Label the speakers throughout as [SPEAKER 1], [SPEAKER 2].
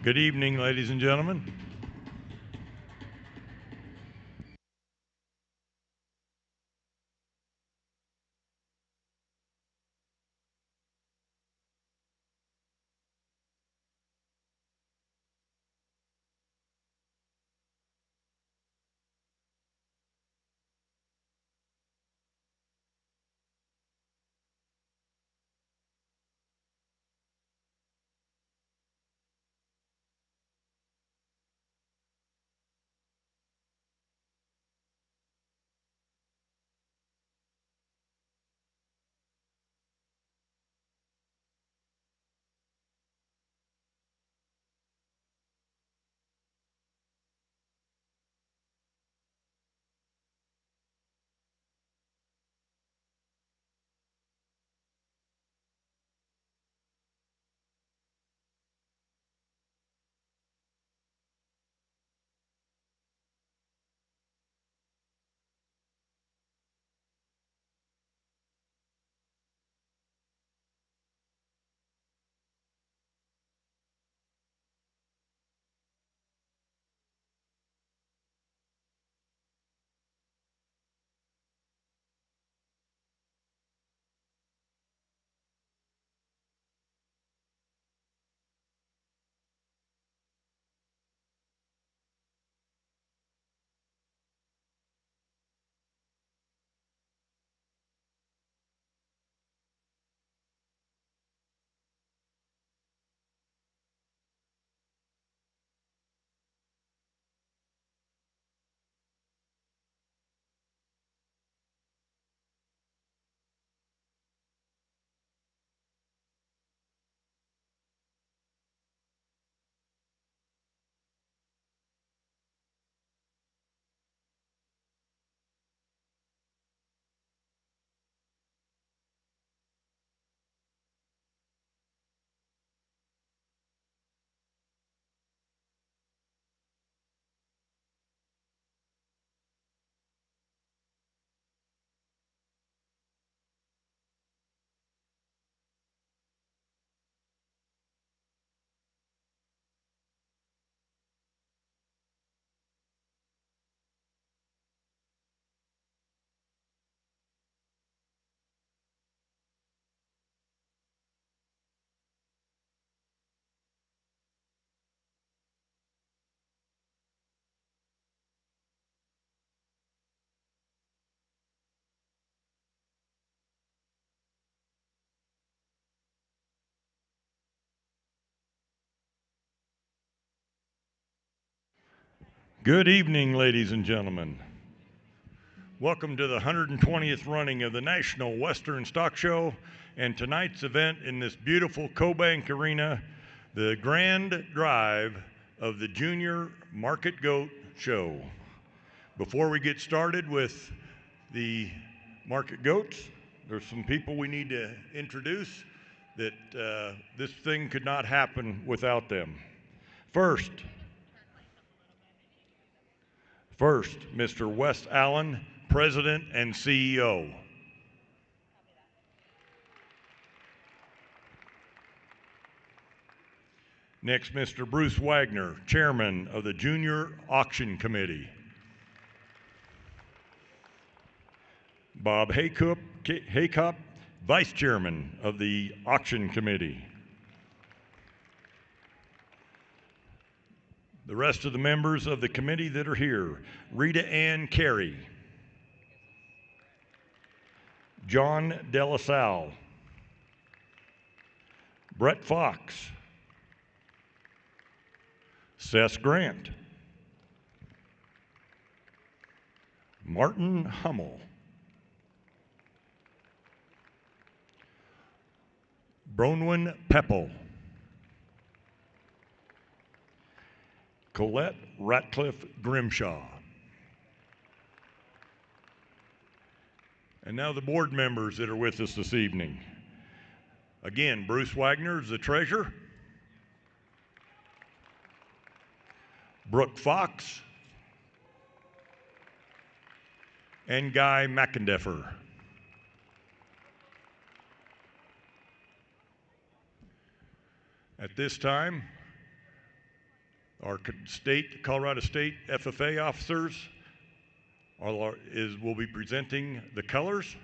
[SPEAKER 1] Good evening, ladies and gentlemen. Good evening, ladies and gentlemen. Welcome to the 120th running of the National Western Stock Show and tonight's event in this beautiful CoBank Arena, the grand drive of the Junior Market Goat Show. Before we get started with the Market Goats, there's some people we need to introduce that this thing could not happen without them. First, Mr. Wes Allen, President and CEO. Next, Mr. Bruce Wagner, Chairman of the Junior Auction Committee. Bob Haycup, Vice Chairman of the Auction Committee. The rest of the members of the committee that are here: Rita Ann Carey, John Delasalle, Brett Fox, Seth Grant, Martin Hummel, Bronwyn Peppel, Colette Ratcliffe Grimshaw. And now the board members that are with us this evening. Again, Bruce Wagner is the treasurer. Brooke Fox and Guy McIndeffer. At this time, Our Colorado State FFA officers will be presenting the colors.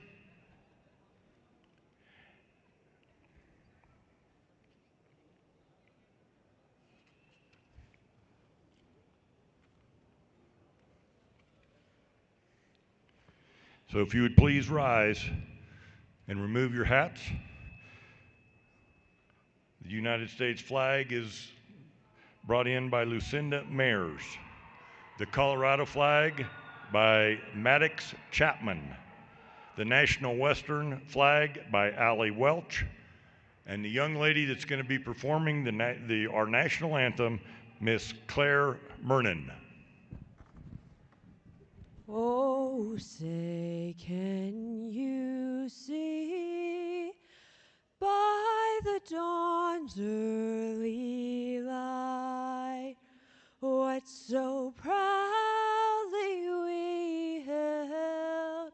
[SPEAKER 1] So if you would please rise and remove your hats. The United States flag is brought in by Lucinda Mayers. The Colorado flag by Maddox Chapman. The National Western flag by Allie Welch. And the young lady that's going to be performing our national anthem, Miss Claire Mernon.
[SPEAKER 2] Oh, say, can you see by the dawn's early light what so proudly we held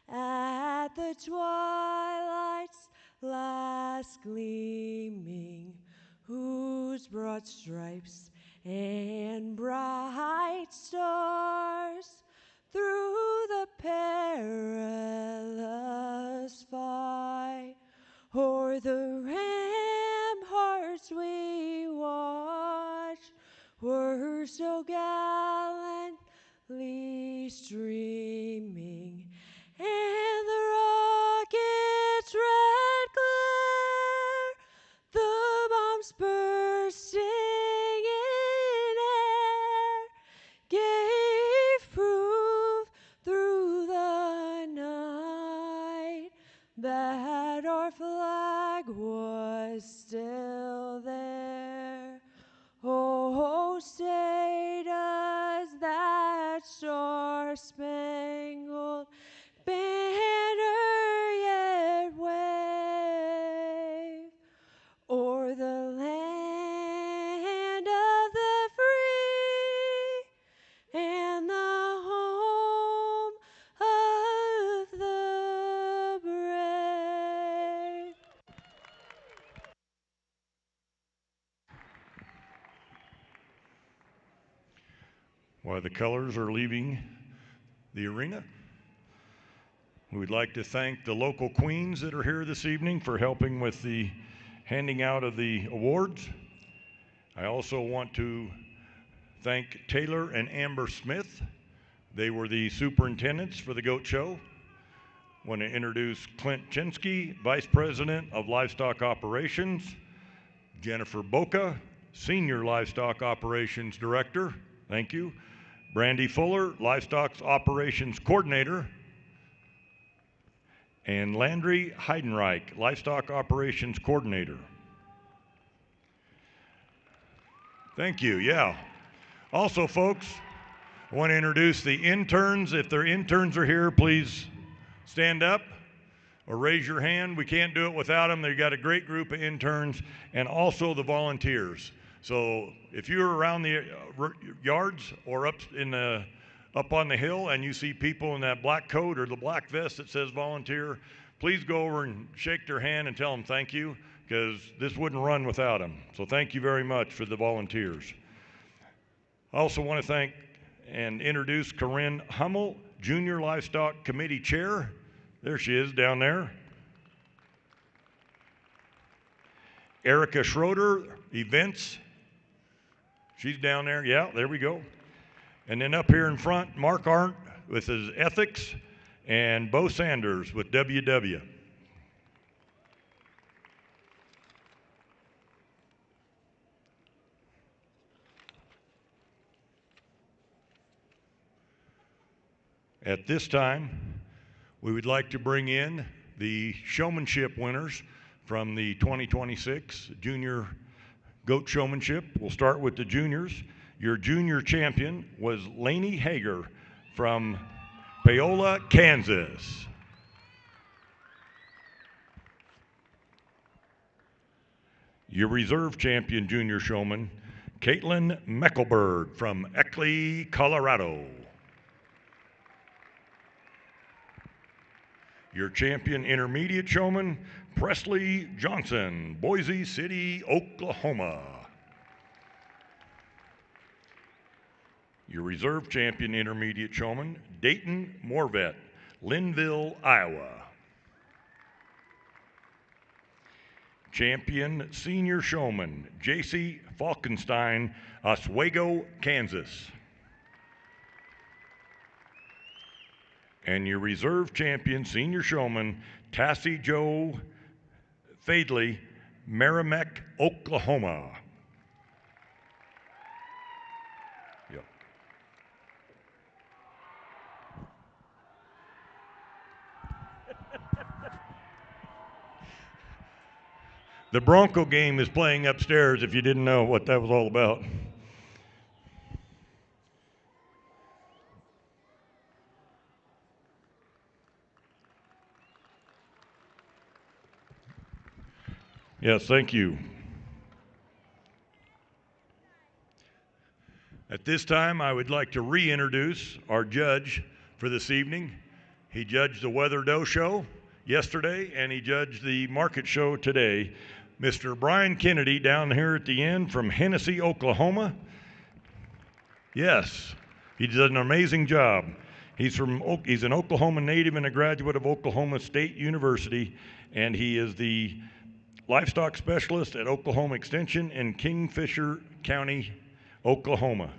[SPEAKER 2] at the twilight's last gleaming, whose broad stripes and bright stars through the perilous fight o'er the ramparts we watched were so gallantly streaming, and the rocket's red glare, the bombs bursting in air, gave proof through the night that our flag was still there. Oh, say does that star-spangled banner yet wave o'er the land of the free and the home of the brave.
[SPEAKER 1] While the colors are leaving the arena, we would like to thank the local queens that are here this evening for helping with the handing out of the awards. I also want to thank Taylor and Amber Smith. They were the superintendents for the Goat Show. I want to introduce Clint Chinsky, Vice President of Livestock Operations, Jennifer Boca, Senior Livestock Operations Director, thank you, Brandy Fuller, Livestock Operations Coordinator, and Landry Heidenreich, Livestock Operations Coordinator. Thank you, yeah. Also, folks, I want to introduce the interns. If their interns are here, please stand up or raise your hand. We can't do it without them. They've got a great group of interns, and also the volunteers. So if you're around the yards or up on the hill and you see people in that black coat or the black vest that says volunteer, please go over and shake their hand and tell them thank you, because this wouldn't run without them. So thank you very much for the volunteers. I also want to thank and introduce Corinne Hummel, Junior Livestock Committee Chair. There she is down there. Erica Schroeder, Events. She's down there. Yeah, there we go. And then up here in front, Mark Arndt with his Ethics, and Bo Sanders with WW. At this time, we would like to bring in the Showmanship winners from the 2026 Junior Goat Showmanship. We'll start with the juniors. Your junior champion was Lainey Hager from Paola, Kansas. Your reserve champion junior showman, Caitlin Meckelberg from Eckley, Colorado. Your champion intermediate showman, Presley Johnson, Boise City, Oklahoma. Your reserve champion intermediate showman, Dayton Morvet, Linville, Iowa. Champion senior showman, J.C. Falkenstein, Oswego, Kansas. And your reserve champion senior showman, Tassie Joe Fadley, Merrimack, Oklahoma. Yep. The Bronco game is playing upstairs if you didn't know what that was all about. Yes, thank you. At this time, I would like to reintroduce our judge for this evening. He judged the Weather Doe Show yesterday, and he judged the Market Show today. Mr. Brian Kennedy down here at the end from Hennessy, Oklahoma. Yes, he did an amazing job. He's an Oklahoma native and a graduate of Oklahoma State University, and he is the livestock specialist at Oklahoma Extension in Kingfisher County, Oklahoma.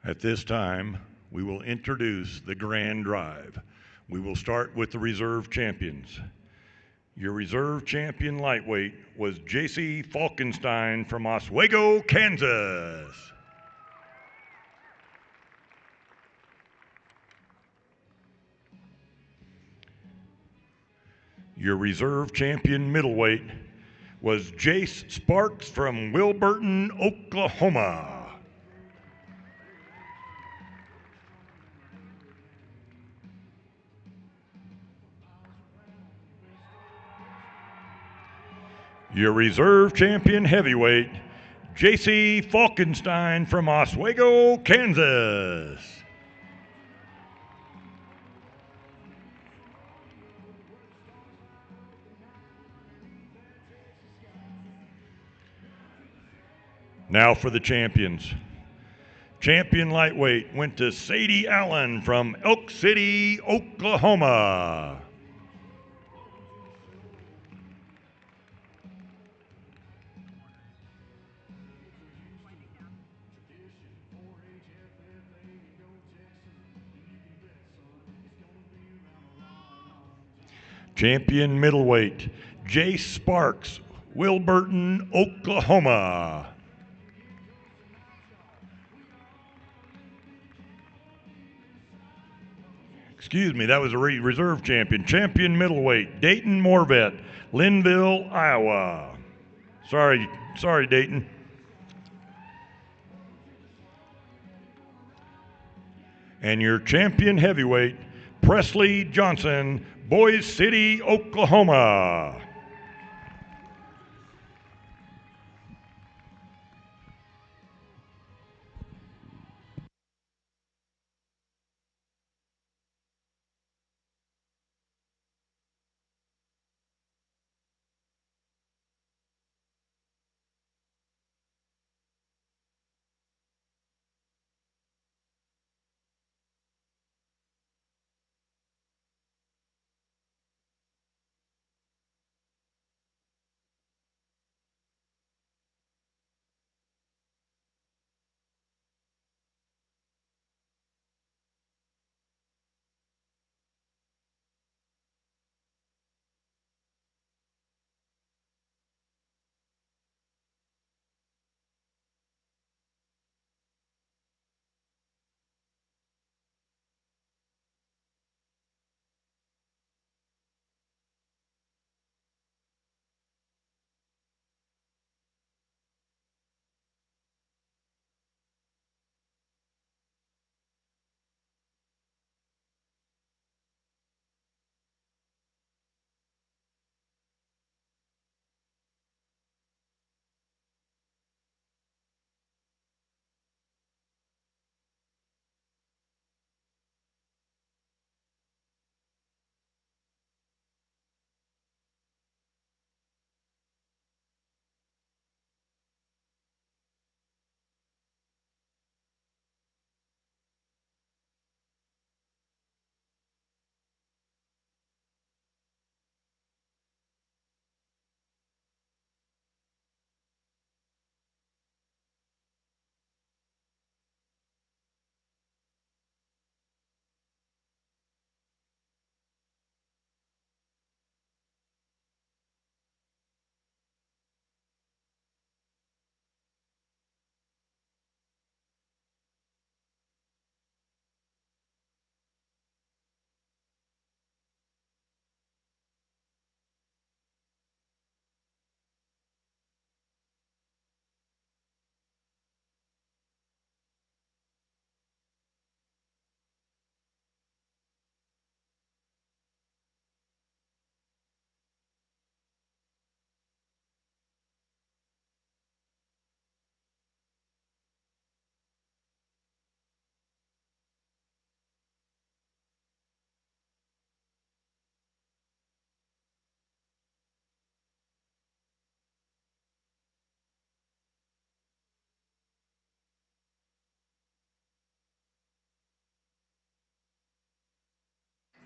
[SPEAKER 1] At this time, we will introduce the grand drive. We will start with the reserve champions. Your reserve champion lightweight was J.C. Falkenstein from Oswego, Kansas. Your reserve champion middleweight was Jace Sparks from Wilburton, Oklahoma. Your reserve champion heavyweight, J.C. Falkenstein from Oswego, Kansas. Now for the champions. Champion lightweight went to Sadie Allen from Elk City, Oklahoma. Champion middleweight, Jace Sparks, Wilburton, Oklahoma. Excuse me, that was a reserve champion. Champion middleweight, Dayton Morvet, Linville, Iowa. Sorry, Dayton. And your champion heavyweight, Presley Johnson, Boise City, Oklahoma.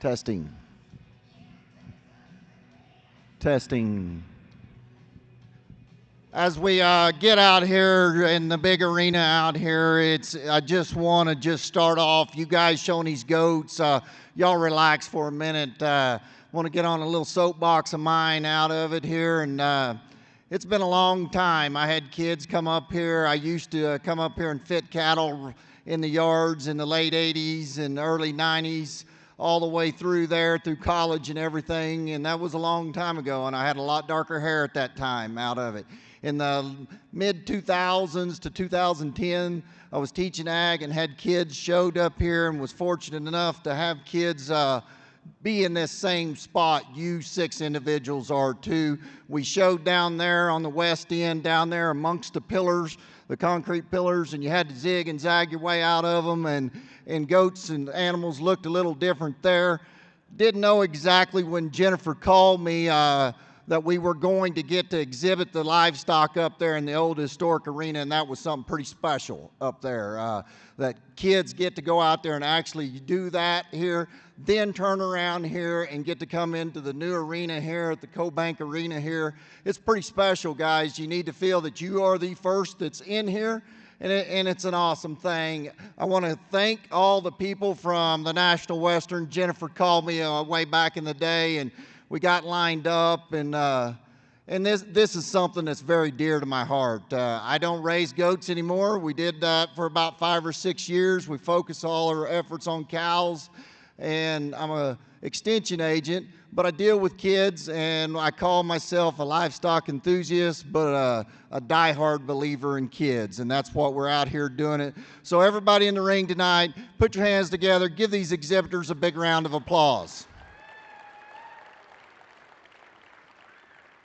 [SPEAKER 3] Testing. Testing. As we get out here in the big arena out here, I just want to just start off. You guys showing these goats, y'all relax for a minute. Want to get on a little soapbox of mine out of it here, and it's been a long time. I had kids come up here. I used to come up here and fit cattle in the yards in the late 80s and early 90s. All the way through there, through college and everything, and that was a long time ago, and I had a lot darker hair at that time out of it. In the mid-2000s to 2010, I was teaching ag and had kids showed up here and was fortunate enough to have kids be in this same spot you 6 individuals are too. We showed down there on the west end, down there amongst the pillars, the concrete pillars, and you had to zig and zag your way out of them, and goats and animals looked a little different there. Didn't know exactly when Jennifer called me that we were going to get to exhibit the livestock up there in the old historic arena, and that was something pretty special up there. That kids get to go out there and actually do that here, then turn around here and get to come into the new arena here at the CoBank Arena here. It's pretty special, guys. You need to feel that you are the first that's in here, and it's an awesome thing. I want to thank all the people from the National Western. Jennifer called me way back in the day, and we got lined up, and this is something that's very dear to my heart. I don't raise goats anymore. We did that for about 5 or 6 years. We focus all our efforts on cows, and I'm a extension agent, but I deal with kids, and I call myself a livestock enthusiast, but a diehard believer in kids, and that's what we're out here doing it. So everybody in the ring tonight, put your hands together, give these exhibitors a big round of applause.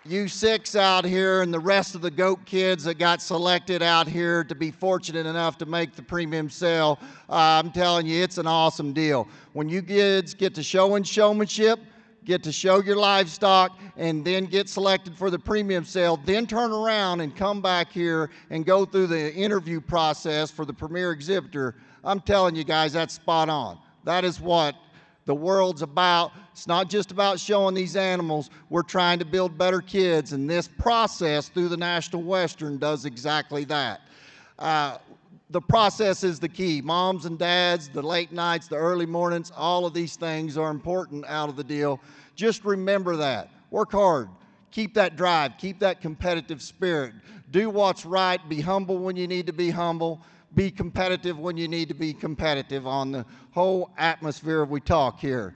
[SPEAKER 3] You six out here and the rest of the GOAT kids that got selected out here to be fortunate enough to make the premium sale, I'm telling you, it's an awesome deal. When you kids get to show and showmanship, get to show your livestock, and then get selected for the premium sale, then turn around and come back here and go through the interview process for the premier exhibitor, I'm telling you guys, that's spot on. That is what the world's about. It's not just about showing these animals. We're trying to build better kids, and this process through the National Western does exactly that. The process is the key. Moms and dads, the late nights, the early mornings, all of these things are important out of the deal. Just remember that. Work hard. Keep that drive. Keep that competitive spirit. Do what's right. Be humble when you need to be humble. Be competitive when you need to be competitive on the whole atmosphere we talk here.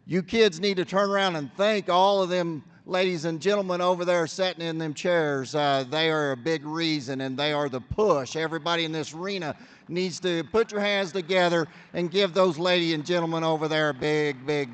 [SPEAKER 3] You kids need to turn around and thank all of them ladies and gentlemen over there sitting in them chairs. They are a big reason, and they are the push. Everybody in this arena needs to put your hands together and give those ladies and gentlemen over there a big, big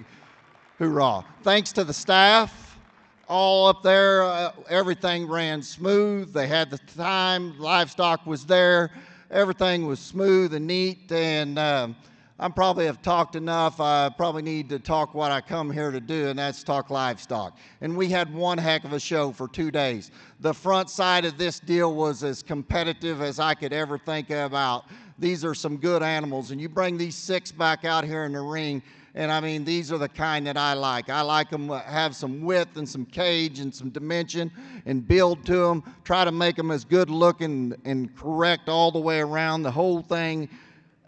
[SPEAKER 3] hoorah. Thanks to the staff all up there. Everything ran smooth. They had the time. Livestock was there. Everything was smooth and neat, and I probably have talked enough. I probably need to talk what I come here to do, and that's talk livestock. And we had one heck of a show for 2 days. The front side of this deal was as competitive as I could ever think about. These are some good animals, and you bring these 6 back out here in the ring, and I mean, these are the kind that I like. I like them have some width and some cage and some dimension and build to them. Try to make them as good looking and correct all the way around, the whole thing,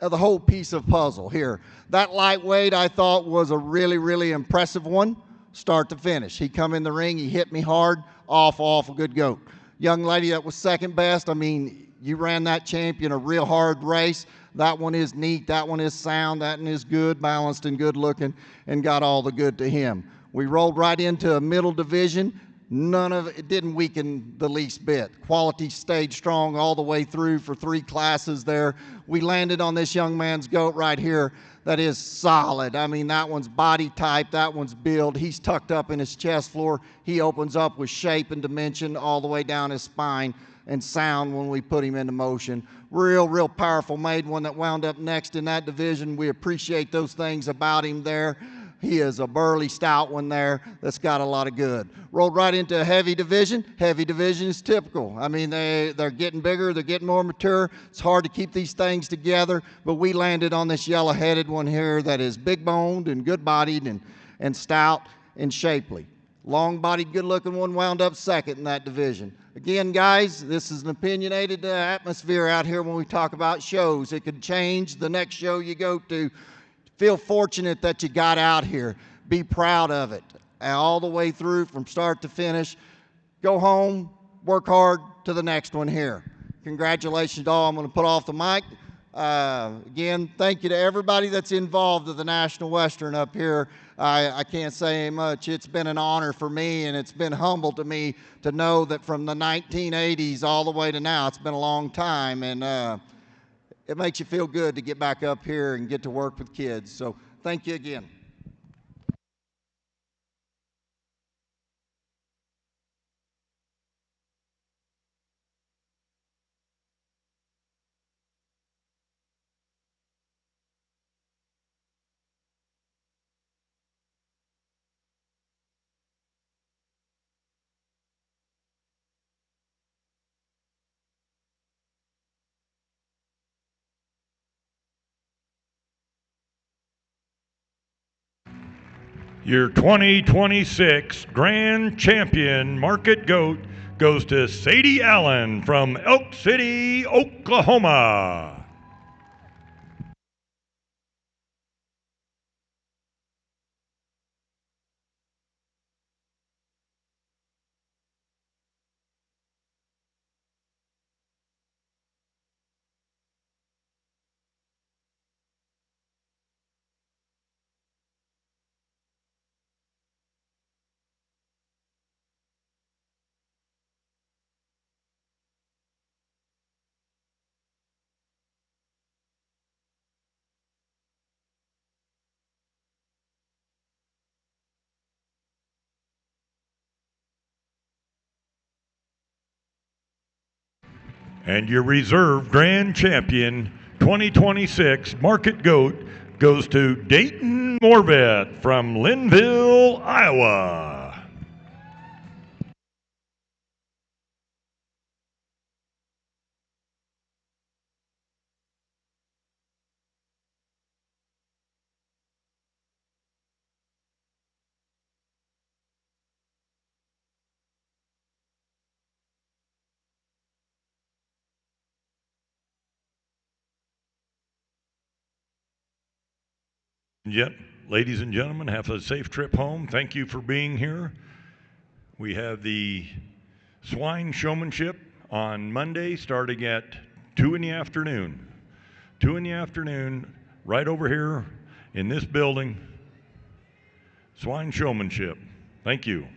[SPEAKER 3] the whole piece of puzzle here. That lightweight I thought was a really, really impressive one, start to finish. He come in the ring, he hit me hard, awful good goat. Young lady that was second best, I mean, you ran that champion a real hard race. That one is neat, that one is sound, that one is good, balanced and good looking, and got all the good to him. We rolled right into a middle division. None of it didn't weaken the least bit. Quality stayed strong all the way through for 3 classes there. We landed on this young man's goat right here that is solid. I mean, that one's body type, that one's build. He's tucked up in his chest floor. He opens up with shape and dimension all the way down his spine and sound when we put him into motion. Real powerful made one that wound up next in that division. We appreciate those things about him there. He is a burly, stout one there that's got a lot of good. Rolled right into a heavy division. Heavy division is typical. I mean, they're getting bigger, they're getting more mature. It's hard to keep these things together, but we landed on this yellow-headed one here that is big-boned and good-bodied and stout and shapely. Long-bodied, good-looking one wound up second in that division. Again, guys, this is an opinionated atmosphere out here when we talk about shows. It could change the next show you go to. Feel fortunate that you got out here. Be proud of it. All the way through from start to finish. Go home, work hard to the next one here. Congratulations to all. I'm going to put off the mic. Again, thank you to everybody that's involved with the National Western up here. I can't say much. It's been an honor for me, and it's been humble to me to know that from the 1980s all the way to now, it's been a long time, and it makes you feel good to get back up here and get to work with kids. So thank you again.
[SPEAKER 1] Your 2026 Grand Champion Market Goat goes to Sadie Allen from Elk City, Oklahoma. And your reserve grand champion 2026 Market Goat goes to Dayton Morvet from Linville, Iowa. Yep, ladies and gentlemen, have a safe trip home. Thank you for being here. We have the swine showmanship on Monday starting at 2 in the afternoon. 2 in the afternoon, right over here in this building. Swine showmanship. Thank you.